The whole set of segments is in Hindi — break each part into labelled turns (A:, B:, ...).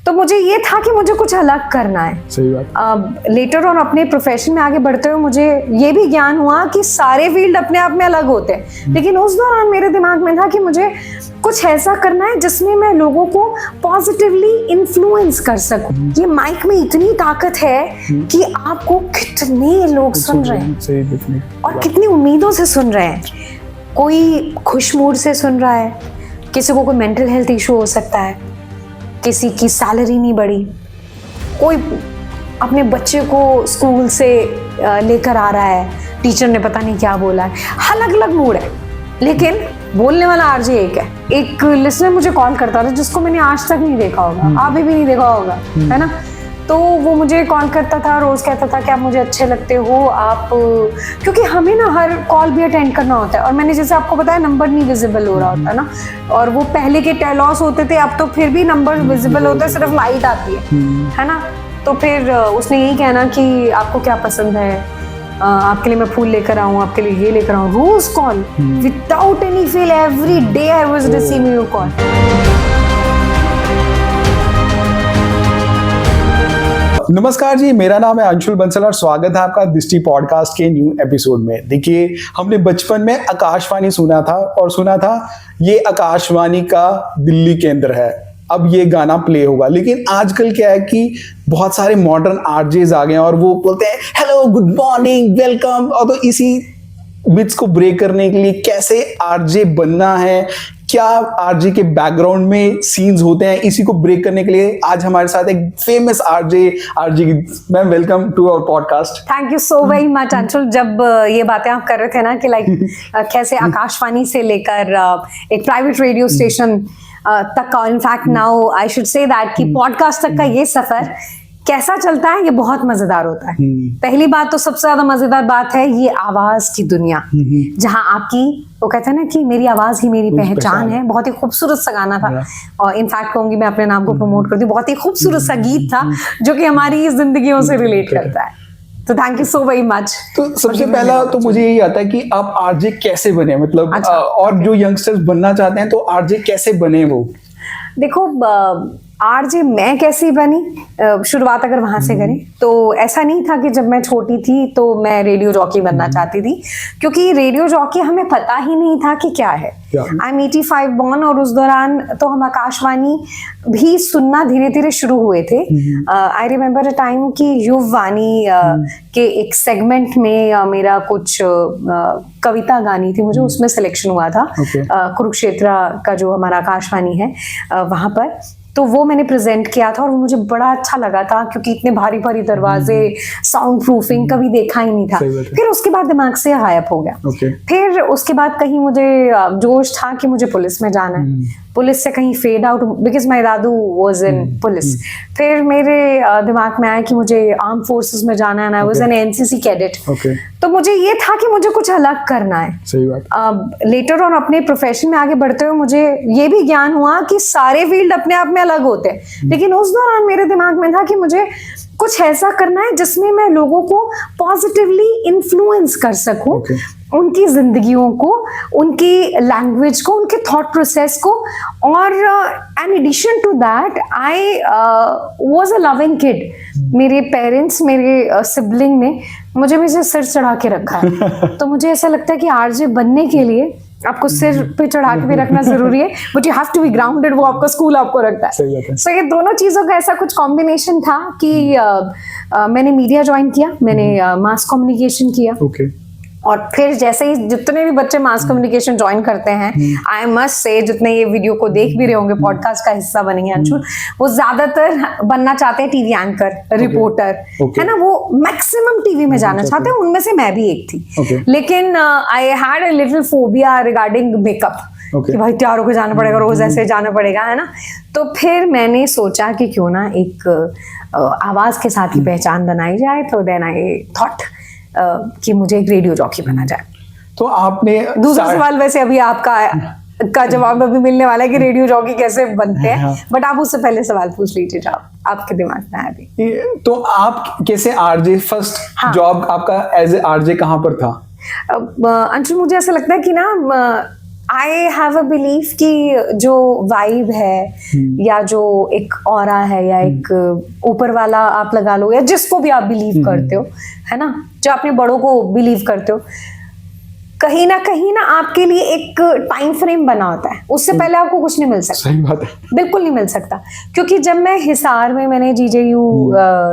A: तो मुझे ये था कि मुझे कुछ अलग करना है।
B: सही बात।
A: लेटर ऑन अपने प्रोफेशन में आगे बढ़ते हुए मुझे ये भी ज्ञान हुआ कि सारे फील्ड अपने आप में अलग होते हैं, लेकिन उस दौरान मेरे दिमाग में था कि मुझे कुछ ऐसा करना है जिसमें मैं लोगों को पॉजिटिवली इन्फ्लुएंस कर सकूं। ये माइक में इतनी ताकत है कि आपको कितने लोग सुन रहे हैं और कितनी उम्मीदों से सुन रहे हैं। कोई खुश मूड से सुन रहा है, किसी को कोई मेंटल हेल्थ इशू हो सकता है, किसी की सैलरी नहीं बढ़ी, कोई अपने बच्चे को स्कूल से लेकर आ रहा है, टीचर ने पता नहीं क्या बोला है, अलग अलग मूड है, लेकिन बोलने वाला आरजे एक है। एक लिसनर मुझे कॉल करता था जिसको मैंने आज तक नहीं देखा होगा, आप भी नहीं देखा होगा, है ना। तो वो मुझे कॉल करता था, रोज कहता था कि आप मुझे अच्छे लगते हो आप, क्योंकि हमें ना हर कॉल भी अटेंड करना होता है, और मैंने जैसे आपको बताया नंबर नहीं विजिबल हो रहा होता ना, और वो पहले के टेलॉस होते थे, अब तो फिर भी नंबर विजिबल होता है, सिर्फ लाइट आती है ना। तो फिर उसने यही कहना कि आपको क्या पसंद है, आपके लिए मैं फूल लेकर आऊँ, आपके लिए ये लेकर आऊँ, रोज call without any fail, every day I was receiving your call.
B: नमस्कार जी, मेरा नाम है अंशुल बंसल और स्वागत है आपका दृष्टि पॉडकास्ट के न्यू एपिसोड में। देखिए, हमने बचपन में आकाशवाणी सुना था ये आकाशवाणी का दिल्ली केंद्र है, अब ये गाना प्ले होगा। लेकिन आजकल क्या है कि बहुत सारे मॉडर्न आरजेज आ गए हैं और वो बोलते हैं हेलो, गुड मॉर्निंग, वेलकम। और तो इसी मिथ्स को ब्रेक करने के लिए कैसे आरजे बनना है, क्या आरजे के बैकग्राउंड में सीन्स होते हैं, इसी को ब्रेक करने के लिए आज हमारे साथ एक famous RJ ma'am, welcome to our podcast.
A: Thank you so very much Anshul. जब ये बातें आप कर रहे थे ना कि लाइक कैसे आकाशवाणी से लेकर एक प्राइवेट रेडियो स्टेशन तक का, in fact now I should say that कि पॉडकास्ट तक का ये सफर कैसा चलता है, ये बहुत मजेदार होता है। पहली बात तो सबसे ज्यादा मजेदार बात है ये आवाज की दुनिया, जहां आपकी, वो कहते हैं ना कि मेरी आवाज ही मेरी पहचान है। बहुत ही खूबसूरत सा गाना था, और इनफैक्ट कहूंगी मैं अपने नाम को प्रमोट करती हूँ, बहुत ही खूबसूरत सा गीत था जो कि हमारी जिंदगियों से रिलेट करता है। तो thank you so very much.
B: तो सबसे पहला तो मुझे यही आता है कि आप आरजे कैसे बने, मतलब और जो यंगस्टर्स बनना चाहते हैं तो आरजे कैसे बने वो?
A: देखो, आरजे मैं कैसी बनी, शुरुआत अगर वहां से करें तो ऐसा नहीं था कि जब मैं छोटी थी तो मैं रेडियो जॉकी बनना चाहती थी, क्योंकि रेडियो जॉकी हमें पता ही नहीं था कि क्या है। आई एम 85 बॉर्न, और उस दौरान तो हम आकाशवाणी भी सुनना धीरे धीरे शुरू हुए थे। आई रिमेम्बर अ टाइम कि युववाणी के एक सेगमेंट में मेरा कुछ कविता गानी थी, मुझे उसमें सिलेक्शन हुआ था। कुरुक्षेत्र का जो हमारा आकाशवाणी है वहां पर, तो वो मैंने प्रेजेंट किया था और वो मुझे बड़ा अच्छा लगा था, क्योंकि इतने भारी भारी दरवाजे, साउंड प्रूफिंग कभी देखा ही नहीं था। फिर उसके बाद दिमाग से गायब हो गया। फिर उसके बाद कहीं मुझे जोश था कि मुझे पुलिस में जाना है, पुलिस से कहीं फेड आउट, बिकॉज माय दादू वाज इन पुलिस। फिर मेरे दिमाग में आया कि मुझे आर्म फोर्सेस में जाना है, I was an NCC cadet. तो मुझे ये था कि मुझे कुछ अलग करना है।
B: सही बात।
A: लेटर ऑन अपने प्रोफेशन में आगे बढ़ते हुए मुझे ये भी ज्ञान हुआ कि सारे फील्ड अपने आप में अलग होते हैं, लेकिन उस दौरान मेरे दिमाग में था कि मुझे कुछ ऐसा करना है जिसमें मैं लोगों को पॉजिटिवली इन्फ्लुएंस कर सकूं, उनकी जिंदगियों को, उनकी लैंग्वेज को, उनके थॉट प्रोसेस को। और in addition to that I was a loving kid. मेरे पेरेंट्स, मेरे सिबलिंग ने मुझे भी सिर चढ़ा के रखा है। तो मुझे ऐसा लगता है कि आरजे बनने के लिए आपको सिर पे चढ़ा के भी रखना जरूरी है, but you have to be grounded. वो आपका स्कूल आपको रखता है। सो ये दोनों चीजों का ऐसा कुछ कॉम्बिनेशन था कि मैंने मीडिया ज्वाइन किया, मैंने मास कम्युनिकेशन किया। और फिर जैसे ही जितने भी बच्चे मास कम्युनिकेशन ज्वाइन करते हैं, आई मस्ट से, जितने ये वीडियो को देख भी रहे होंगे, पॉडकास्ट का हिस्सा बनेंगे अंशुल, वो ज्यादातर बनना चाहते हैं टीवी एंकर, रिपोर्टर, है ना, वो मैक्सिमम टीवी में जाना चाहते हैं। उनमें से मैं भी एक थी। लेकिन I had a little phobia regarding makeup, कि भाई तैयार होकर जाना पड़ेगा, रोज ऐसे जाना पड़ेगा, है ना। तो फिर मैंने सोचा कि क्यों ना एक आवाज के साथ ही पहचान बनाई जाए। तो देन आई थॉट कि मुझे एक रेडियो जॉकी बना जाए।
B: तो आपने
A: दूसरा सवाल वैसे अभी आपका जवाब अभी मिलने वाला है कि रेडियो जॉकी कैसे बनते हैं, बट आप उससे पहले सवाल पूछ लीजिए जो आपके दिमाग में आया अभी।
B: तो आप कैसे आरजे, फर्स्ट जॉब आपका एज ए आरजे कहाँ पर था?
A: अंशुल, मुझे ऐसा लगता है कि ना आई हैव अ बिलीफ कि जो वाइब है या जो एक ऑरा है या एक ऊपर वाला आप लगा लो या जिसको भी आप बिलीव करते हो, है ना, जो अपने बड़ों को बिलीव करते हो, कहीं ना आपके लिए एक टाइम फ्रेम बना होता है, उससे पहले आपको कुछ नहीं मिल सकता।
B: सही बात है।
A: बिल्कुल नहीं मिल सकता। क्योंकि जब मैं हिसार में मैंने जीजेयू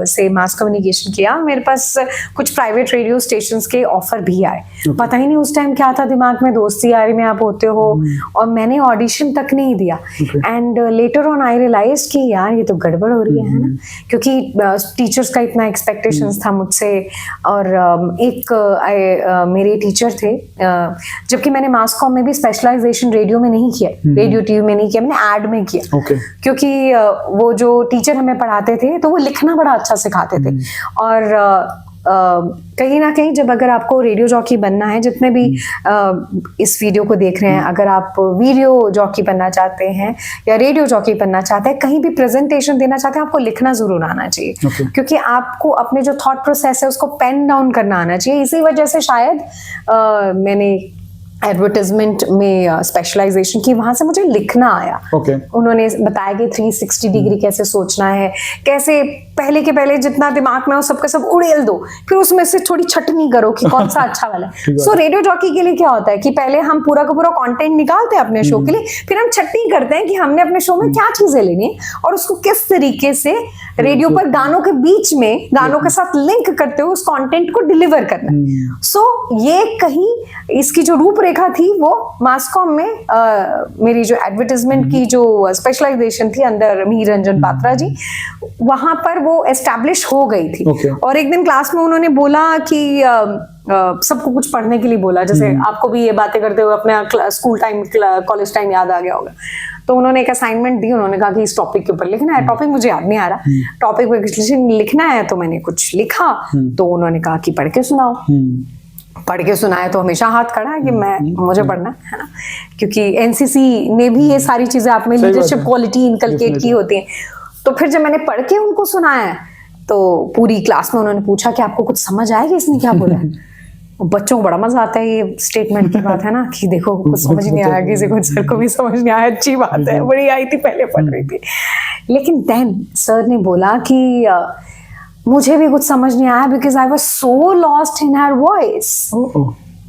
A: से मास कम्युनिकेशन किया, मेरे पास कुछ प्राइवेट रेडियो स्टेशंस के ऑफर भी आए। पता ही नहीं उस टाइम क्या था दिमाग में, दोस्ती यारी में आप होते हो, और मैंने ऑडिशन तक नहीं दिया। And later on I realise कि यार ये तो गड़बड़ हो रही है ना, क्योंकि टीचर्स का इतना एक्सपेक्टेशंस था मुझसे। और मेरे टीचर थे, जबकि मैंने मास कॉम में भी स्पेशलाइजेशन रेडियो में नहीं किया, रेडियो टीवी में नहीं किया, मैंने एड में किया। क्योंकि वो जो टीचर हमें पढ़ाते थे तो वो लिखना बड़ा अच्छा सिखाते थे। और कहीं ना कहीं जब अगर आपको रेडियो जॉकी बनना है, जितने भी इस वीडियो को देख रहे हैं, अगर आप वीडियो जॉकी बनना चाहते हैं या रेडियो जॉकी बनना चाहते हैं, कहीं भी प्रेजेंटेशन देना चाहते हैं, आपको लिखना जरूर आना चाहिए। क्योंकि आपको अपने जो थॉट प्रोसेस है उसको पेन डाउन करना आना चाहिए। इसी वजह से शायद मैंने एडवर्टाइजमेंट में स्पेशलाइजेशन की, वहां से मुझे लिखना आया। उन्होंने बताया कि 360 डिग्री कैसे सोचना है, कैसे पहले के पहले जितना दिमाग में हो सबका सब उड़ेल दो, फिर उसमें से थोड़ी छटनी करो कि कौन सा अच्छा वाला है। सो रेडियो जॉकी के लिए क्या होता है कि पहले हम पूरा का पूरा कंटेंट निकालते हैं अपने शो के लिए, फिर हम छटनी करते हैं कि हमने अपने शो में क्या चीजें लेनी है और उसको किस तरीके से रेडियो पर गानों के बीच में गानों के साथ लिंक करते हुए उस कंटेंट को डिलीवर करना। सो ये कहीं इसकी जो रूपरेखा थी वो मास कॉम में मेरी जो एडवर्टाइजमेंट की जो स्पेशलाइजेशन थी अंडर मीर रंजन पात्रा जी, वहां पर वो एस्टैब्लिश हो गई थी। और एक दिन क्लास में उन्होंने बोला कि सबको कुछ पढ़ने के लिए बोला, जैसे आपको भी ये बातें करते हुए अपने स्कूल टाइम कॉलेज टाइम याद आ गया होगा। तो उन्होंने एक असाइनमेंट दी, उन्होंने कहा कि इस टॉपिक के ऊपर लिखना है। टॉपिक मुझे याद नहीं आ रहा, टॉपिक पे कुछ लिखना है, तो मैंने कुछ लिखा। तो उन्होंने कहा कि पढ़ के सुनाओ। पढ़ के सुनाया तो हमेशा हाथ खड़ा है कि मुझे पढ़ना है ना, क्योंकि एनसीसी ने भी ये सारी चीजें आप में लीडरशिप क्वालिटी इनकलकेट की होती है। तो फिर जब मैंने पढ़ के उनको सुनाया तो पूरी क्लास में उन्होंने पूछा कि आपको कुछ समझ आएगा इसने क्या बोला है। बच्चों को बड़ा मजा आता है ये स्टेटमेंट की बात है ना, कि देखो कुछ समझ नहीं आया, किसी को सर को भी समझ नहीं आया, अच्छी बात है, बड़ी आई थी पहले पढ़ रही थी। लेकिन देन सर ने बोला कि मुझे भी कुछ समझ नहीं आया, because I was so lost in her voice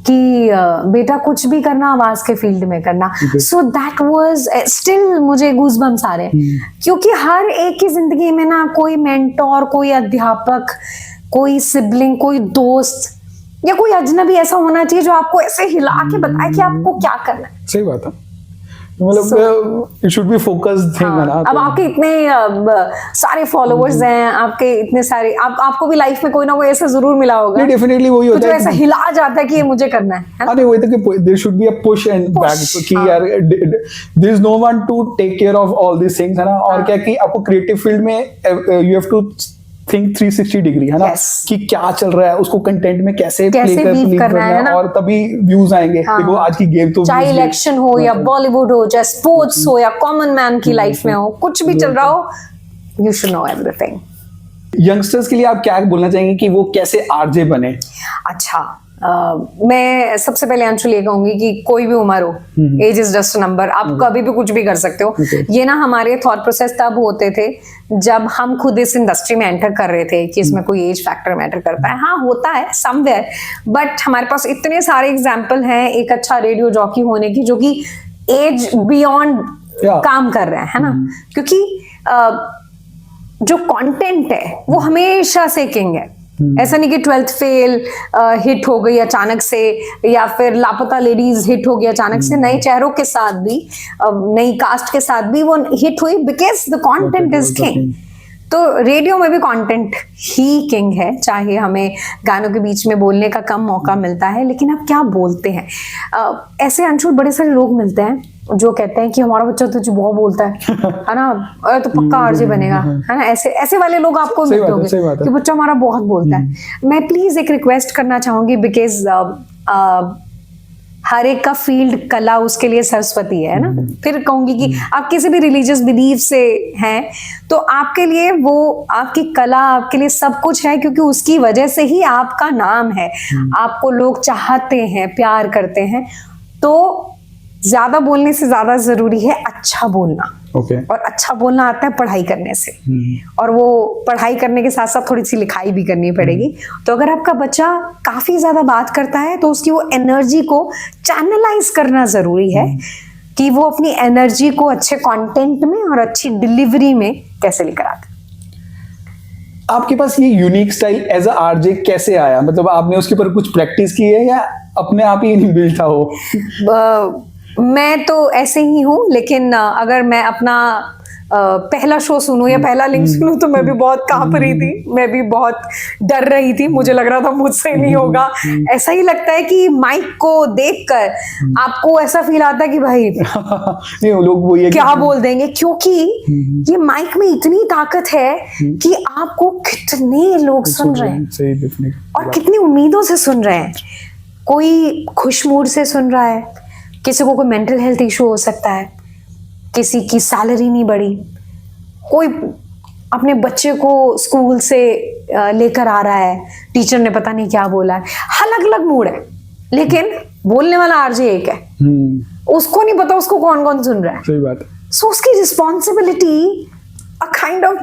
A: कि बेटा कुछ भी करना आवाज के फील्ड में करना। सो दैट वाज स्टिल मुझे गूज़बम्स आ रहे हैं, क्योंकि हर एक की जिंदगी में ना कोई मेंटोर, कोई अध्यापक, कोई सिबलिंग, कोई दोस्त या कोई अजनबी ऐसा होना चाहिए जो आपको ऐसे हिला के बताए कि आपको क्या करना है।
B: सही बात है, मतलब it should be focused thing है ना।
A: अब आपके इतने सारे फॉलोअर्स हैं, आपके इतने सारे, आपको भी लाइफ में कोई ना कोई ऐसा जरूर मिला होगा।
B: डेफिनेटली वही होता
A: है, ऐसा हिला जाता है कि ये मुझे करना है ना?
B: नहीं, वही था कि there should be a push and back, कि यार there is no one to take care of all these things, है ना। और क्या कि आपको क्रिएटिव फील्ड में you have to think 360 degree, है ना, कि क्या चल रहा है, उसको कंटेंट में कैसे प्ले करना है, और तभी व्यूज आएंगे। देखो आज की गेम तो
A: चाहे इलेक्शन हो या बॉलीवुड हो, चाहे स्पोर्ट्स हो या कॉमन मैन की लाइफ में हो, कुछ भी चल रहा हो, you should know everything.
B: Youngsters के लिए आप क्या बोलना चाहेंगे कि वो कैसे आरजे बने?
A: अच्छा, मैं सबसे पहले अंशुल ये कहूंगी कि कोई भी उम्र हो, एज इज जस्ट नंबर, आप कभी भी कुछ भी कर सकते हो। ये ना हमारे थॉट प्रोसेस तब होते थे जब हम खुद इस इंडस्ट्री में एंटर कर रहे थे कि इसमें कोई एज फैक्टर मैटर करता है। हाँ होता है समवेयर, बट हमारे पास इतने सारे एग्जाम्पल हैं एक अच्छा रेडियो जॉकी होने की जो कि एज बियॉन्ड काम कर रहे हैं, है ना। क्योंकि जो कंटेंट है वो हमेशा से किंग है। ऐसा नहीं कि 12th फेल हिट हो गई अचानक से, या फिर लापता लेडीज हिट हो गई अचानक से। नए चेहरों के साथ भी, नई कास्ट के साथ भी वो हिट हुई because the content is king. तो रेडियो में भी कंटेंट ही किंग है, चाहे हमें गानों के बीच में बोलने का कम मौका मिलता है, लेकिन आप क्या बोलते हैं। ऐसे अंशुल बड़े सारे लोग मिलते हैं जो कहते हैं कि हमारा बच्चा तो बहुत बोलता है ना, तो पक्का आरजे बनेगा, है ना। ऐसे वाले लोग आपको मिलते होंगे कि बच्चा हमारा बहुत बोलता है। मैं प्लीज एक रिक्वेस्ट करना चाहूंगी, बिकॉज हर एक का फील्ड कला उसके लिए सरस्वती है ना। फिर कहूंगी कि आप किसी भी रिलीजियस बिलीफ से हैं तो आपके लिए वो आपकी कला आपके लिए सब कुछ है, क्योंकि उसकी वजह से ही आपका नाम है, आपको लोग चाहते हैं, प्यार करते हैं। तो ज्यादा बोलने से ज्यादा जरूरी है अच्छा बोलना।
B: ओके।
A: और अच्छा बोलना आता है पढ़ाई करने से, और वो पढ़ाई करने के साथ साथ थोड़ी सी लिखाई भी करनी पड़ेगी। तो अगर आपका बच्चा काफी ज्यादा बात करता है तो उसकी वो एनर्जी को चैनलाइज करना जरूरी है कि वो अपनी एनर्जी को अच्छे कंटेंट में और अच्छी डिलीवरी में कैसे लेकर आते।
B: आपके पास ये unique style as a RJ कैसे आया? मतलब आपने उसके ऊपर कुछ प्रैक्टिस की है या अपने आप ही इनबिल्ट था वो?
A: मैं तो ऐसे ही हूँ, लेकिन अगर मैं अपना पहला शो सुनूं या पहला लिंक सुनूं तो मैं भी बहुत कांप रही थी, मैं भी बहुत डर रही थी, मुझे लग रहा था मुझसे नहीं होगा। ऐसा ही लगता है कि माइक को देखकर आपको ऐसा फील आता है कि भाई
B: नहीं, लोग वो ये
A: क्या बोल देंगे, क्योंकि ये माइक में इतनी ताकत है कि आपको कितने लोग सुन रहे हैं और कितनी उम्मीदों से सुन रहे हैं। कोई खुश मूड से सुन रहा है, किसी को कोई मेंटल हेल्थ इशू हो सकता है, किसी की सैलरी नहीं बढ़ी, कोई अपने बच्चे को स्कूल से लेकर आ रहा है, टीचर ने पता नहीं क्या बोला है, अलग अलग मूड है, लेकिन बोलने वाला आरजे एक है। उसको नहीं पता उसको कौन कौन सुन रहा है।
B: सही बात है।
A: सो उसकी responsibility a kind of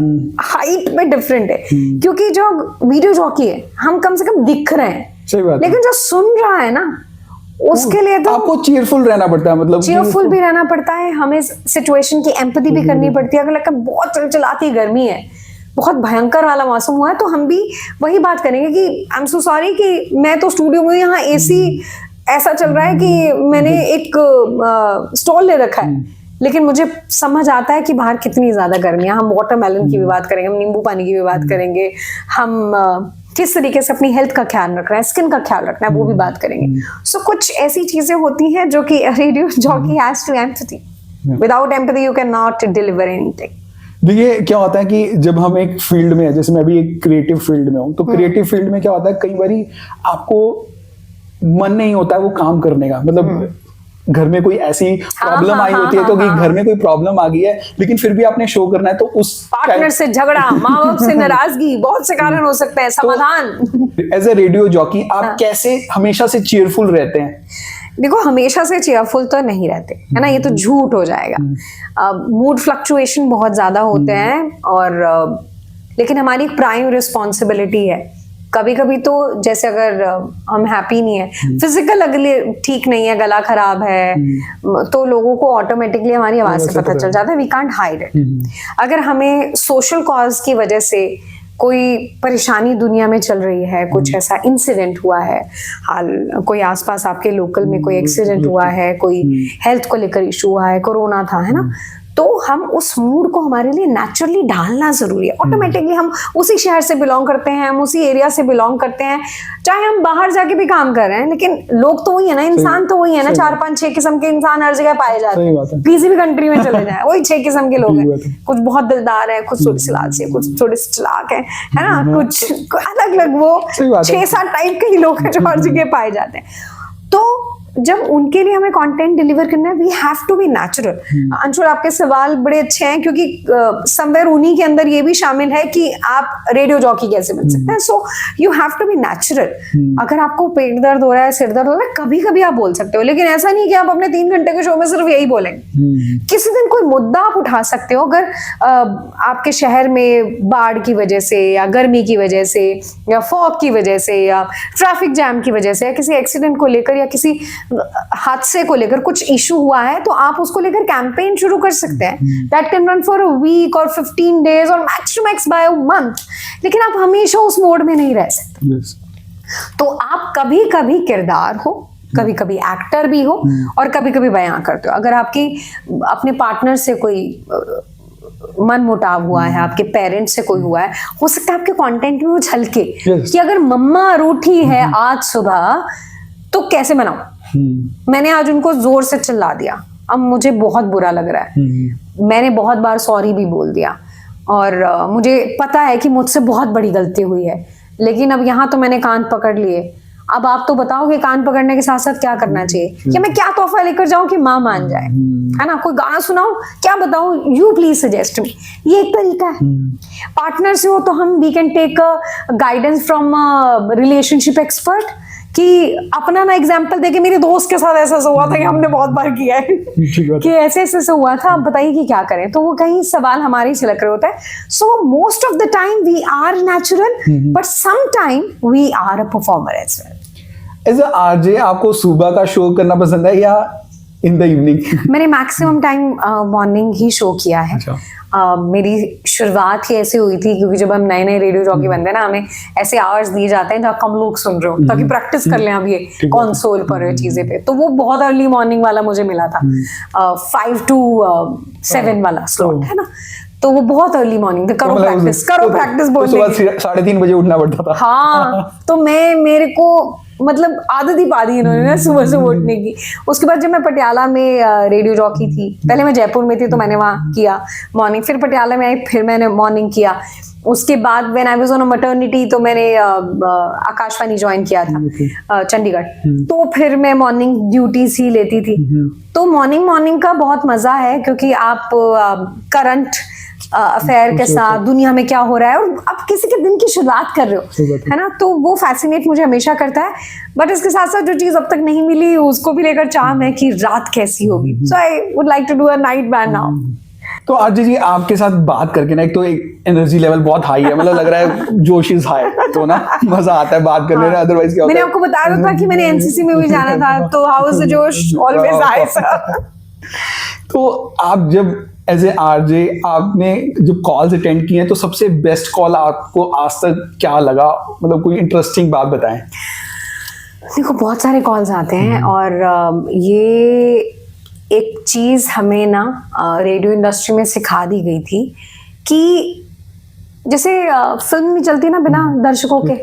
A: height में डिफरेंट है, क्योंकि जो वीडियो जॉकी है हम कम से कम दिख रहे हैं,
B: सही बात है।
A: लेकिन जो सुन रहा है ना उसके लिए तो
B: आपको चीयरफुल रहना पड़ता है, मतलब
A: चीयरफुल भी रहना पड़ता है, हमें सिचुएशन की एम्पैथी भी करनी पड़ती है। अगर लगता है बहुत चिलचिलाती गर्मी है, बहुत भयंकर वाला मौसम हुआ है, तो हम भी वही बात करेंगे कि आई एम सो सॉरी कि मैं तो स्टूडियो में यहाँ एसी ऐसा चल रहा है कि मैंने एक स्टॉल ले रखा है, लेकिन मुझे समझ आता है कि बाहर कितनी ज्यादा गर्मी है। हम वाटरमेलन की भी बात करेंगे, हम नींबू पानी की भी बात करेंगे, हम किस तरीके से अपनी हेल्थ का ख्याल रख रहे हैं, स्किन का ख्याल रखना है, वो भी बात करेंगे। सो कुछ ऐसी चीजें होती हैं जो कि radio jockey has to empathy. Without empathy you can not deliver anything.
B: देखिए क्या होता है कि जब हम एक फील्ड में है, जैसे मैं भी एक क्रिएटिव फील्ड में हूँ, तो क्रिएटिव फील्ड में क्या होता है, कई बारी आपको मन नहीं होता है वो काम करने का, मतलब घर में कोई ऐसी प्रॉब्लम आई होती है, तो कि घर में कोई प्रॉब्लम आ गई है, लेकिन फिर भी आपने शो करना है, तो उस
A: पार्टनर से झगड़ा, माँ बाप से नाराजगी, बहुत से कारण हो सकते हैं, समाधान।
B: एज ए रेडियो जॉकी आप कैसे हमेशा से चीयरफुल रहते हैं?
A: देखो, हमेशा से चेयरफुल तो नहीं रहते, है ना, ये तो झूठ हो जाएगा। मूड फ्लक्चुएशन बहुत ज्यादा होते हैं, और लेकिन हमारी एक प्राइम रिस्पॉन्सिबिलिटी है। कभी कभी तो जैसे अगर हम हैप्पी नहीं है, फिजिकल अगले ठीक नहीं है, गला खराब है, तो लोगों को ऑटोमेटिकली हमारी आवाज से पता चल जाता है। We can't hide it. अगर हमें सोशल कॉज की वजह से कोई परेशानी दुनिया में चल रही है, कुछ ऐसा इंसिडेंट हुआ है, कोई आसपास आपके लोकल में कोई एक्सीडेंट हुआ है, कोई हेल्थ को लेकर इशू हुआ है, कोरोना था, है ना, तो हम उस मूड को हमारे लिए नेचुरली डालना जरूरी है। ऑटोमेटिकली हम उसी शहर से बिलोंग करते हैं, हम उसी एरिया से बिलोंग करते हैं, चाहे हम बाहर जाके भी काम कर रहे हैं, लेकिन लोग तो वही है ना, इंसान तो वही है ना। 4-5-6 किस्म के इंसान हर जगह पाए जाते हैं, किसी भी कंट्री में चले जाए वही 6 किस्म के लोग हैं। कुछ बहुत दिलदार है, कुछ थोड़े से लालची, कुछ थोड़े से चालाक है ना, कुछ अलग अलग वो 6-7 टाइप के ही लोग हैं जो हर जगह पाए जाते हैं। तो जब उनके लिए हमें कंटेंट डिलीवर करना है, we have to be natural. Anshul, आपके सवाल बड़े अच्छे हैं, क्योंकि समवेयर उन्हीं के अंदर ये भी शामिल है कि आप रेडियो जॉकी कैसे बन सकते हैं। So you have to be natural. अगर आपको पेट दर्द हो रहा है, सिर दर्द हो रहा है, कभी कभी आप बोल सकते हो, लेकिन ऐसा नहीं कि आप अपने 3 घंटे के शो में सिर्फ यही बोलेंगे। किसी दिन कोई मुद्दा आप उठा सकते हो। अगर आपके शहर में बाढ़ की वजह से, या गर्मी की वजह से, या फॉग की वजह से, या ट्रैफिक जैम की वजह से, या किसी एक्सीडेंट को लेकर, या किसी हादसे को लेकर कुछ इशू हुआ है, तो आप उसको लेकर कैंपेन शुरू कर सकते हैं। That can run for a week और 15 डेज और max to max by a month. लेकिन आप हमेशा उस मोड में नहीं रह सकते। तो आप कभी कभी किरदार हो, कभी कभी एक्टर भी हो, और कभी कभी बयां करते हो। अगर आपकी अपने पार्टनर से कोई मन मुटाव हुआ है, आपके पेरेंट्स से कोई हुआ है, हो सकता है आपके कंटेंट में वो झलके कि अगर मम्मा रूठी है आज सुबह तो कैसे मनाऊं। मैंने आज उनको जोर से चिल्ला दिया, अब मुझे बहुत बुरा लग रहा है। मैंने बहुत बार सॉरी भी बोल दिया, और मुझे पता है कि मुझसे बहुत बड़ी गलती हुई है, लेकिन अब यहाँ तो मैंने कान पकड़ लिए। अब आप तो बताओ कि कान पकड़ने के साथ साथ क्या करना चाहिए, कि मैं क्या तोहफा लेकर जाऊं कि माँ मान जाए, है ना, कोई गाना सुनाऊं, क्या बताऊं, यू प्लीज सजेस्ट मी। ये एक तरीका है। पार्टनर से हो तो हम we can take guidance from relationship expert, कि अपना ना एग्जाम्पल देके मेरे दोस्त के साथ ऐसा हुआ था कि हमने बहुत बार किया है कि ऐसे ऐसे हुआ था, अब बताइए कि क्या करें। तो वो कहीं सवाल हमारे ही छिलक रहे होते हैं। So most of the time we are natural, but some time we are a performer as well.
B: As a RJ आपको सुबह का शो करना पसंद है या इन द इवनिंग?
A: मैंने मैक्सिमम टाइम मॉर्निंग ही शो किया है।
B: अच्छा।
A: मेरी शुरुआत ही ऐसे हुई थी क्योंकि जब हम नए नए रेडियो जॉकी बनते हैं ना, हमें ऐसे आवर्स दिए जाते हैं जहाँ कम लोग सुन रहे हो ताकि प्रैक्टिस कर लें अब ये कंसोल पर चीजें पे। तो वो बहुत अर्ली मॉर्निंग वाला मुझे मिला था, 5 to 7 वाला स्लॉट है ना। तो वो बहुत अर्ली मॉर्निंग था। करो प्रैक्टिस बोलने की।
B: सुबह 3:30 बजे उठना पड़ता था।
A: हाँ, तो मेरे को मतलब आदत ही पा दी इन्होंने ना सुबह से उठने की। उसके बाद जब मैं पटियाला में रेडियो जॉकी थी, पहले मैं जयपुर में थी तो मैंने वहाँ किया मॉर्निंग, फिर पटियाला में आई फिर मैंने मॉर्निंग किया। उसके बाद when I was on a maternity तो मैंने आकाशवाणी ज्वाइन किया था चंडीगढ़, तो फिर मैं मॉर्निंग ड्यूटीज ही लेती थी। तो मॉर्निंग का बहुत मजा है क्योंकि आप करंट अफेयर के साथ दुनिया में क्या हो रहा है और आप किसी के दिन की शुरुआत कर रहे हो, है ना। तो वो फैसिनेट मुझे हमेशा करता है। बट इसके साथ साथ जो चीज अब तक नहीं मिली उसको भी लेकर चाह है कि रात कैसी होगी। So I would like to do a night band now.
B: तो आरजे जी आपके साथ बात करके ना, एक तो एक एनर्जी लेवल बहुत हाई है, मतलब लग रहा है जोश इज हाई, तो ना मजा आता है बात करने में। अदरवाइज क्या होता है,
A: मैंने आपको बताया था कि मैंने एनसीसी में भी जाना था, तो हाउ इज द जोश ऑलवेज हाई सर।
B: तो आप जब एज ए आरजे आपने जब कॉल्स अटेंड किए हैं तो सबसे बेस्ट कॉल आपको आज तक क्या लगा, मतलब कोई इंटरेस्टिंग बात बताएं।
A: देखो बहुत सारे कॉल्स आते हैं और ये एक चीज हमें ना रेडियो इंडस्ट्री में सिखा दी गई थी कि जैसे फिल्म नहीं चलती ना बिना दर्शकों के,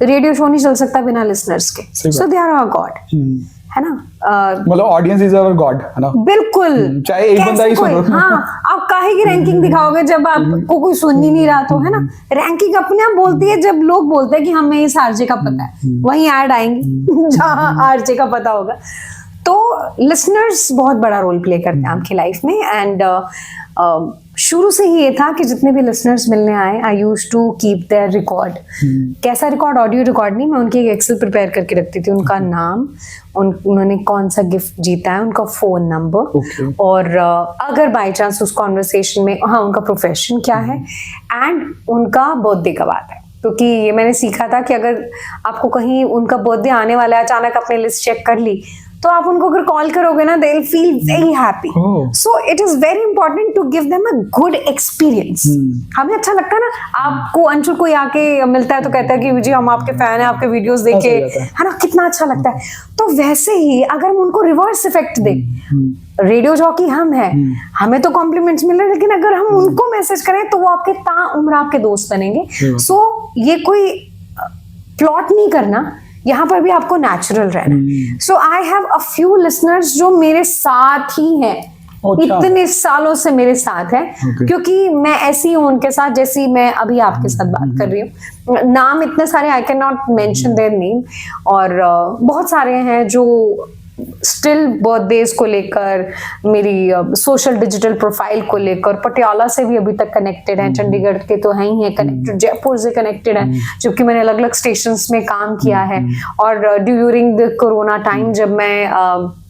A: रेडियो शो नहीं चल सकता बिना लिसनर्स के। सो दे आर आवर गॉड, है ना।
B: मतलब ऑडियंस इज आवर गॉड, है ना।
A: बिल्कुल,
B: चाहे एक बंदा ही सुनो।
A: हाँ, आप काहे की रैंकिंग दिखाओगे जब आपको कोई सुन ही नहीं रहा, तो है ना। रैंकिंग अपने आप बोलती है जब लोग बोलते हैं कि हमें इस आरजे का पता है, वहीं ऐड आएंगे जहाँ आरजे का पता होगा। तो लिसनर्स बहुत बड़ा रोल प्ले करते हैं आपकी लाइफ में। एंड शुरू से ही ये था कि जितने भी लिसनर्स मिलने आए, I use to keep their record. कैसा रिकॉर्ड? ऑडियो रिकॉर्ड नहीं, मैं उनकी एक एक्सेल प्रिपेयर करके रखती थी। उनका नाम, उन्होंने कौन सा गिफ्ट जीता है, उनका फोन नंबर, और अगर बाई चांस उस कॉन्वर्सेशन में उनका प्रोफेशन क्या है, एंड उनका बर्थडे कब आता है। क्योंकि ये मैंने सीखा था कि अगर आपको कहीं उनका बर्थडे आने वाला है, अचानक आपने लिस्ट चेक कर ली, तो आप उनको अगर कॉल करोगे ना, they will feel very happy. So it is very important to give them a good experience. हमें अच्छा लगता है ना, आपको अंशुल कोई आके मिलता है तो कहता है कि जी हम आपके फैन हैं, आपके वीडियोस देखे, है ना, कितना अच्छा लगता है। तो वैसे ही अगर हम उनको रिवर्स इफेक्ट दें, रेडियो जॉकी हम हैं, हमें तो कॉम्प्लीमेंट्स मिल रहे हैं, लेकिन अगर हम उनको मैसेज करें तो वो आपके ताउम्र आपके दोस्त बनेंगे। सो ये कोई प्लॉट नहीं करना, यहाँ पर भी आपको नेचुरल रहना। So I have a few listeners जो मेरे साथ ही हैं, इतने सालों से मेरे साथ है, क्योंकि मैं ऐसी हूँ उनके साथ जैसी मैं अभी आपके साथ बात कर रही हूँ। नाम इतने सारे, I can not mention their name, और बहुत सारे हैं जो स्टिल बर्थडेज को लेकर, मेरी सोशल डिजिटल प्रोफाइल को लेकर पटियाला से भी अभी तक कनेक्टेड हैं, चंडीगढ़ के तो हैं ही हैं कनेक्टेड, जयपुर से कनेक्टेड हैं, जबकि मैंने अलग अलग स्टेशंस में काम किया है। और ड्यूरिंग द कोरोना टाइम जब मैं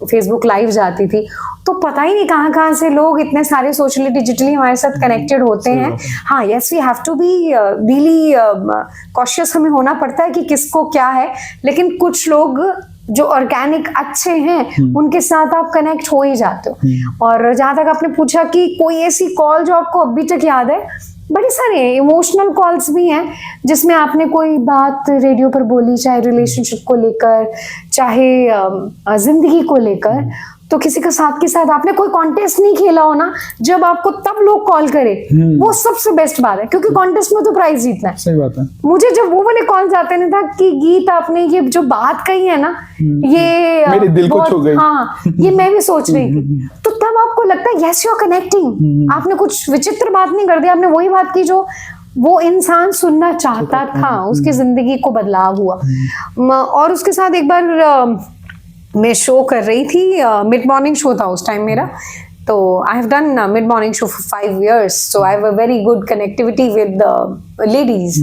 A: फेसबुक लाइव जाती थी, तो पता ही नहीं कहाँ कहाँ से लोग इतने सारे सोशली डिजिटली हमारे साथ कनेक्टेड होते हैं। हाँ, yes, we have to be really cautious, हमें होना पड़ता है कि किसको क्या है, लेकिन कुछ लोग जो ऑर्गेनिक अच्छे हैं उनके साथ आप कनेक्ट हो ही जाते हो। और जहां तक आपने पूछा कि कोई ऐसी कॉल जो आपको अभी तक याद है, बड़े सारे इमोशनल कॉल्स भी हैं जिसमें आपने कोई बात रेडियो पर बोली, चाहे रिलेशनशिप को लेकर, चाहे जिंदगी को लेकर, तो किसी के साथ आपने कोई कॉन्टेस्ट नहीं खेला हो ना, जब आपको तब लोग कॉल करे, वो सबसे बेस्ट बात है, क्योंकि कॉन्टेस्ट में तो प्राइज जीतना है।
B: सही बात है।
A: मुझे जब वो वाले कॉल्स आते ना था कि गीत आपने ये जो बात कही है ना, ये
B: मेरे दिल को छू गई।
A: हाँ, ये मैं भी सोच रही थी। तो तब आपको लगता है यस यू आर कनेक्टिंग, आपने कुछ विचित्र बात नहीं कर दी, आपने वही बात की जो वो इंसान सुनना चाहता था, उसकी जिंदगी को बदलाव हुआ। और उसके साथ एक बार मैं शो कर रही थी, मिड मॉर्निंग शो था उस टाइम मेरा, तो I have done mid morning show for 5 years, so I have a very good connectivity with ladies,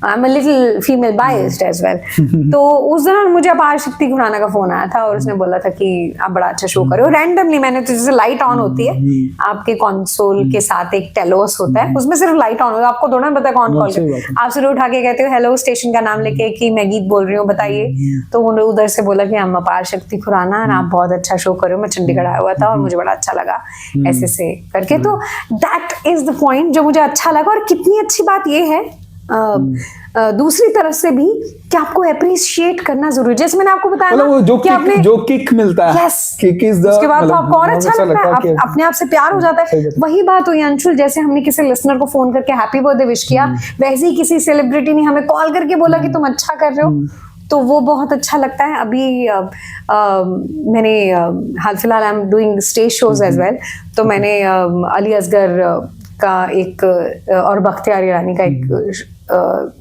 A: I am a little female biased as well. तो उस दौरान मुझे अपार शक्ति खुराना का फोन आया था और उसने बोला था कि आप बड़ा अच्छा शो कर रहे हो। रैंडमली मैंने, तो जैसे लाइट ऑन होती है आपके कंसोल के साथ एक टेलोस होता है, उसमें सिर्फ लाइट ऑन होता है, आपको थोड़ा ना पता कौन कॉल कर, आप सिर्फ उठा के कहते हो हेलो, स्टेशन का नाम लेके कि मैं गीत बोल रही हूँ बताइए। तो उन्होंने उधर से बोला कि हम अपार शक्ति खुराना और आप बहुत अच्छा शो कर रहे हो, मैं चंडीगढ़ आया हुआ था और मुझे बड़ा अच्छा लगा ऐसे से करके। तो दैट इज द पॉइंट जो मुझे अच्छा लगा। और कितनी अच्छी बात ये है दूसरी तरफ से भी कि आपको अप्रिशिएट करना जरूरी, जैसे मैंने आपको बताया ना कि आपने
B: जो किक मिलता है, किक इज द,
A: उसके बाद तो आपको और अच्छा लगता है, अपने आप से प्यार हो जाता है। वही बात हुई अंशुल, जैसे हमने किसी लिसनर को फोन करके हैप्पी बर्थडे विश किया, वैसे ही किसी सेलिब्रिटी ने हमें कॉल करके बोला कि तुम अच्छा कर रहे हो, तो वो बहुत अच्छा लगता है। अभी मैंने हाल फिलहाल I am doing stage shows as well, तो मैंने अली असगर का एक और बख्तियार ईरानी का एक